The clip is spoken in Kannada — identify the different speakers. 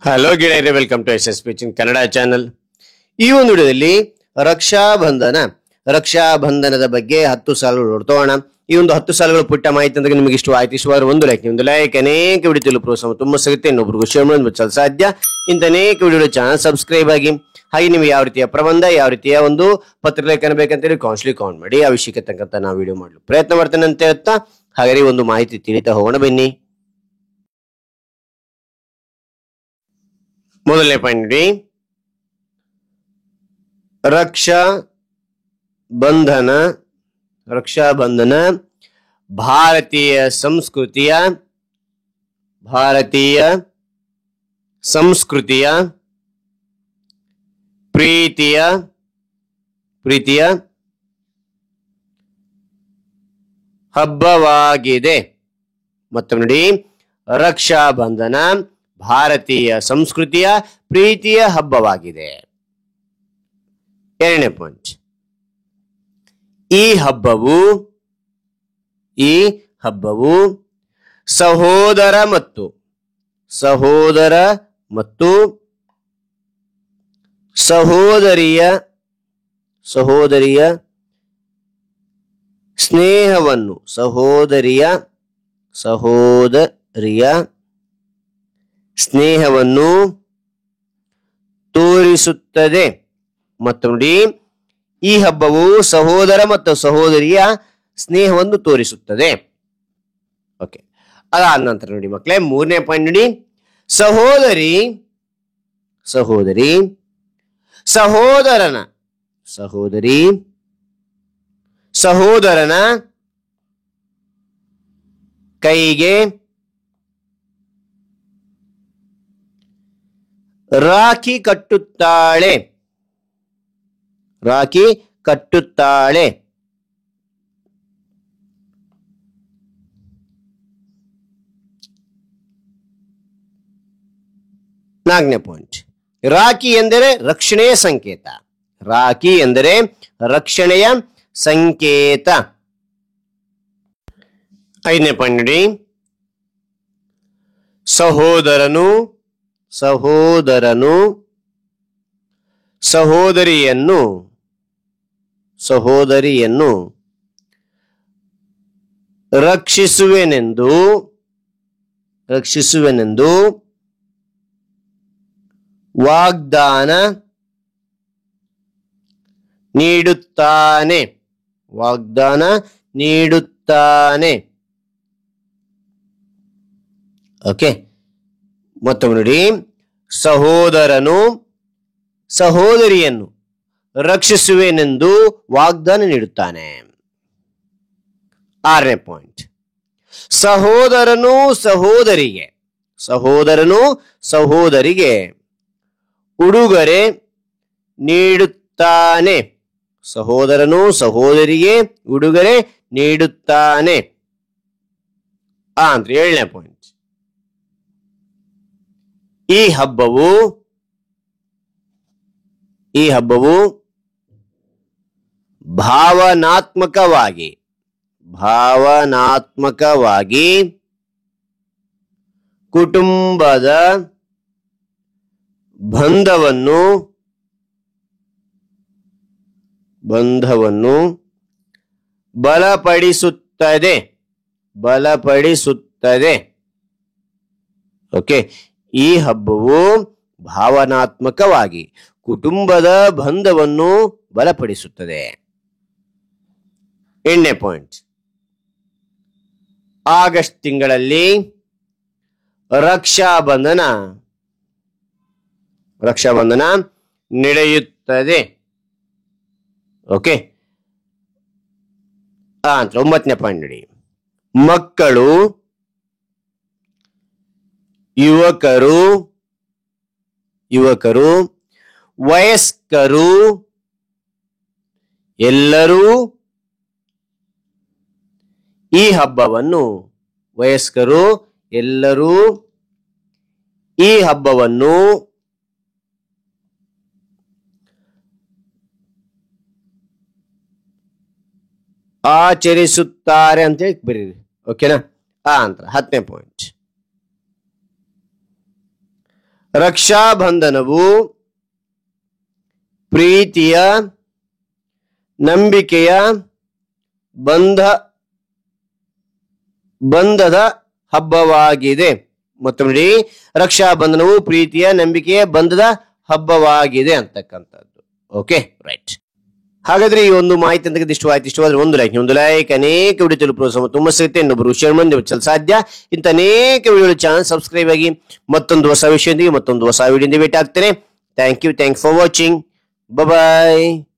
Speaker 1: ಹಲೋ ಗೆಳೆಯರೆ, welcome to S speeching Kannada channel. ಈ ಒಂದು ವಿಡಿಯೋದಲ್ಲಿ ರಕ್ಷಾಬಂಧನದ ಬಗ್ಗೆ 10 ಸಾಲುಗಳು ನೋಡ್ತೋಣ. ಈ ಒಂದು 10 ಸಾಲುಗಳು ಪುಟ್ಟ ಮಾಹಿತಿ ಅಂತ ನಿಮಗೆ ಇಷ್ಟವಾದ್ರೆ ಒಂದು ಲೈಕ್ ಅನೇಕ ವಿಡಿಯೋ ಪ್ರೋತ್ಸಾಹ ತುಂಬ ಸಿಗುತ್ತೆ. ಇನ್ನೊಬ್ರಿಗೂ ಶೇರ್ ಮಾಡೋದು ಸಾಧ್ಯ. ಇಂಥ ಅನೇಕ ವಿಡಿಯೋ ಚಾನಲ್ ಸಬ್ಸ್ಕ್ರೈಬ್ ಆಗಿ. ಹಾಗೆ ನಿಮ್ಗೆ ಯಾವ ರೀತಿಯ ಪ್ರಬಂಧ, ಯಾವ ರೀತಿಯ ಒಂದು ಪತ್ರಲೇಖನ ಬೇಕಂತೇಳಿ ಕಾಮೆಂಟ್ ಮಾಡಿ. ಆ ವಿಷಯಕ್ಕೆ ತಕ್ಕಂತ ನಾವು ವಿಡಿಯೋ ಮಾಡಲು ಪ್ರಯತ್ನ ಮಾಡ್ತೇನೆ ಅಂತ ಹೇಳ್ತಾ, ಹಾಗೆ ಒಂದು ಮಾಹಿತಿ ತಿಳಿತಾ ಹೋಗೋಣ ಬನ್ನಿ. ಮೊದಲನೇ ಪಾಯಿಂಟ್ ನೋಡಿ, ರಕ್ಷಾಬಂಧನ ಭಾರತೀಯ ಸಂಸ್ಕೃತಿಯ ಪ್ರೀತಿಯ ಹಬ್ಬವಾಗಿದೆ. ಮತ್ತೆ ನೋಡಿ, ರಕ್ಷಾಬಂಧನ ಭಾರತೀಯ ಸಂಸ್ಕೃತಿಯ ಪ್ರೀತಿಯ ಹಬ್ಬವಾಗಿದೆ. ಎರಡನೇ ಪಾಯಿಂಟ್, ಈ ಹಬ್ಬವು ಸಹೋದರ ಮತ್ತು ಸಹೋದರಿಯ ಸ್ನೇಹವನ್ನು ತೋರಿಸುತ್ತದೆ. ಮತ್ತು ನೋಡಿ, ಈ ಹಬ್ಬವು ಸಹೋದರ ಮತ್ತು ಸಹೋದರಿಯ ಸ್ನೇಹವನ್ನು ತೋರಿಸುತ್ತದೆ. ಓಕೆ, ಅದಾದ ನಂತರ ನೋಡಿ ಮಕ್ಕಳೇ, ಮೂರನೇ ಪಾಯಿಂಟ್ ನೋಡಿ, ಸಹೋದರನ ಕೈಗೆ ರಾಖಿ ಕಟ್ಟುತ್ತಾಳೆ. ನಾಲ್ಕನೇ ಪಾಯಿಂಟ್, ರಾಖಿ ಎಂದರೆ ರಕ್ಷಣೆಯ ಸಂಕೇತ. ಐದನೇ ಪಾಯಿಂಟ್ ನೋಡಿ, ಸಹೋದರನು ಸಹೋದರಿಯನ್ನು ರಕ್ಷಿಸುವೆನೆಂದು ವಾಗ್ದಾನ ನೀಡುತ್ತಾನೆ. ಓಕೆ, ಮತ್ತೊಮ್ಮೆ ನೋಡಿ, ಸಹೋದರನು ಸಹೋದರಿಯನ್ನು ರಕ್ಷಿಸುವೆನೆಂದು ವಾಗ್ದಾನ ನೀಡುತ್ತಾನೆ. ಆರನೇ ಪಾಯಿಂಟ್, ಸಹೋದರನು ಸಹೋದರಿಗೆ ಉಡುಗೊರೆ ನೀಡುತ್ತಾನೆ. ಅಂದ್ರೆ ಏಳನೇ ಪಾಯಿಂಟ್, ಈ ಹಬ್ಬವು ಭಾವನಾತ್ಮಕವಾಗಿ ಕುಟುಂಬದ ಬಂಧವನ್ನು ಬಲಪಡಿಸುತ್ತದೆ. ಓಕೆ, ಈ ಹಬ್ಬವು ಭಾವನಾತ್ಮಕವಾಗಿ ಕುಟುಂಬದ ಬಂಧವನ್ನು ಬಲಪಡಿಸುತ್ತದೆ. ಎಂಟನೇ ಪಾಯಿಂಟ್, ಆಗಸ್ಟ್ ತಿಂಗಳಲ್ಲಿ ರಕ್ಷಾಬಂಧನ ನಡೆಯುತ್ತದೆ. ಓಕೆ, ಒಂಬತ್ತನೇ ಪಾಯಿಂಟ್ ನೋಡಿ, ಮಕ್ಕಳು, ಯುವಕರು, ವಯಸ್ಕರು ಎಲ್ಲರೂ ಈ ಹಬ್ಬವನ್ನು ಆಚರಿಸುತ್ತಾರೆ ಅಂತ ಹೇಳಿ ಬರೀರಿ. ಓಕೆನಾ? ಅಂತ 10ನೇ ಪಾಯಿಂಟ್, ರಕ್ಷಾಬಂಧನವು ಪ್ರೀತಿಯ, ನಂಬಿಕೆಯ, ಬಂಧದ ಹಬ್ಬವಾಗಿದೆ. ಮತ್ತೊಮ್ಮೆ ರಕ್ಷಾಬಂಧನವು ಪ್ರೀತಿಯ, ನಂಬಿಕೆಯ, ಬಂಧದ ಹಬ್ಬವಾಗಿದೆ ಅಂತಕ್ಕಂಥದ್ದು. Okay, right. ಹಾಗಾದ್ರೆ ಈ ಒಂದು ಮಾಹಿತಿ ಅಂತ ಇಷ್ಟವಾದ್ರೆ ಒಂದು ಲೈಕ್, ಅನೇಕ ವಿಡಿಯೋ ಪ್ರೋತ್ಸಾಹ ತುಂಬಾ ಸಿಗುತ್ತೆ. ಇನ್ನೊಬ್ಬರು ಶೇರ್ ಮಾಡಿ ಸಾಧ್ಯ. ಇಂಥ ಅನೇಕ ವಿಡಿಯೋ ಚಾನಲ್ ಸಬ್ಸ್ಕ್ರೈಬ್ ಆಗಿ ಮತ್ತೊಂದು ಹೊಸ ವಿಷಯದೊಂದಿಗೆ ಮತ್ತೊಂದು ಹೊಸ ವಿಡಿಯೋದಿಂದ ಭೇಟಿ ಆಗ್ತೇನೆ. Thank you for watching. Bye.